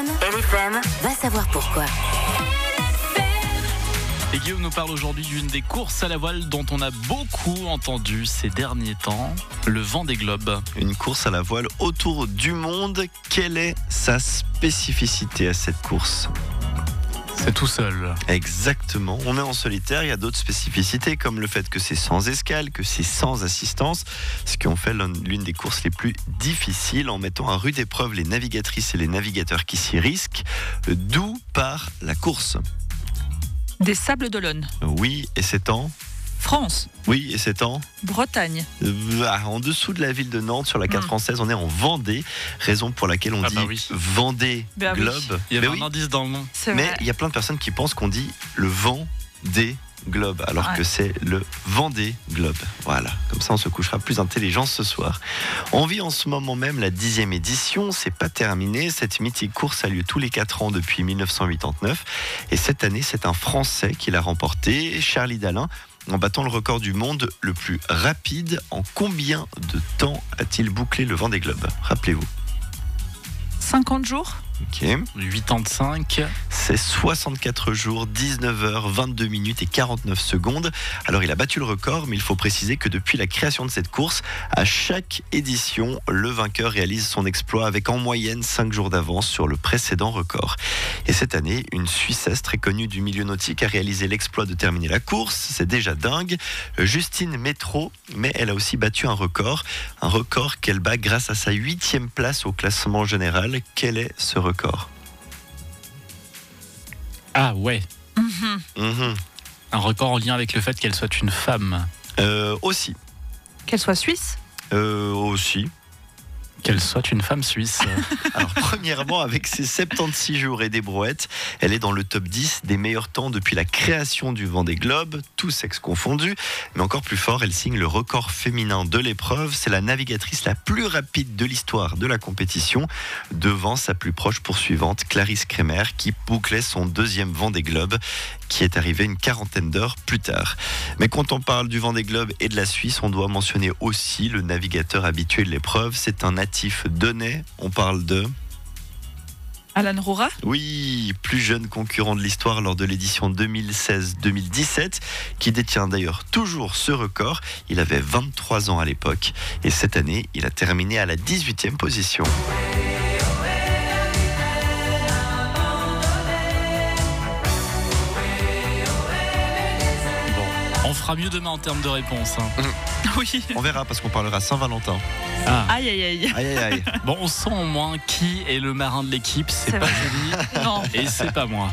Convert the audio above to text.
LFM va savoir pourquoi. Et Guillaume nous parle aujourd'hui d'une des courses à la voile dont on a beaucoup entendu ces derniers temps, le Vendée Globe. Une course à la voile autour du monde. Quelle est sa spécificité à cette course ? C'est tout seul. Exactement, on est en solitaire, il y a d'autres spécificités comme le fait que c'est sans escale, que c'est sans assistance, ce qui en fait l'une des courses les plus difficiles en mettant à rude épreuve les navigatrices et les navigateurs qui s'y risquent. D'où part la course ? Des Sables d'Olonne. Oui, et c'est en ? France. Oui, et c'est en ? Bretagne. En dessous de la ville de Nantes, sur la carte française, on est en Vendée, raison pour laquelle on dit Vendée Globe. Il y avait un indice dans le nom. Mais il y a plein de personnes qui pensent qu'on dit le Vendée Globe, alors que c'est le Vendée Globe. Voilà, comme ça on se couchera plus intelligent ce soir. On vit en ce moment même la 10e édition, c'est pas terminé. Cette mythique course a lieu tous les 4 ans depuis 1989. Et cette année, c'est un Français qui l'a remporté, Charlie Dalin, en battant le record du monde le plus rapide. En combien de temps a-t-il bouclé le Vendée Globe ? Rappelez-vous. 50 jours. Ok. 85. C'est 64 jours, 19 heures, 22 minutes et 49 secondes. Alors il a battu le record, mais il faut préciser que depuis la création de cette course, à chaque édition, le vainqueur réalise son exploit avec en moyenne 5 jours d'avance sur le précédent record. Et cette année, une Suissesse très connue du milieu nautique a réalisé l'exploit de terminer la course. C'est déjà dingue. Justine Métro, mais elle a aussi battu un record qu'elle bat grâce à sa 8e place au classement général. Quel est ce record ? Ah ouais. Un record en lien avec le fait qu'elle soit une femme. Aussi. Qu'elle soit suisse. Aussi. Qu'elle soit une femme suisse. Alors premièrement, avec ses 76 jours et des brouettes, elle est dans le top 10 des meilleurs temps depuis la création du Vendée Globe, tous sexes confondus. Mais encore plus fort, elle signe le record féminin de l'épreuve. C'est la navigatrice la plus rapide de l'histoire de la compétition, devant sa plus proche poursuivante, Clarisse Kremer, qui bouclait son 2e Vendée Globe, qui est arrivé une 40aine d'heures plus tard. Mais quand on parle du Vendée Globe et de la Suisse, on doit mentionner aussi le navigateur habitué de l'épreuve. C'est un natif donnais. On parle de... Alan Roura. Oui, plus jeune concurrent de l'histoire lors de l'édition 2016-2017, qui détient d'ailleurs toujours ce record. Il avait 23 ans à l'époque et cette année, il a terminé à la 18e position. On fera mieux demain en termes de réponse. Oui. On verra parce qu'on parlera Saint-Valentin. Ah. Aïe, aïe, aïe. Aïe, aïe, aïe. Bon, on sent au moins qui est le marin de l'équipe. C'est pas vrai. joli. Non. Et c'est pas moi.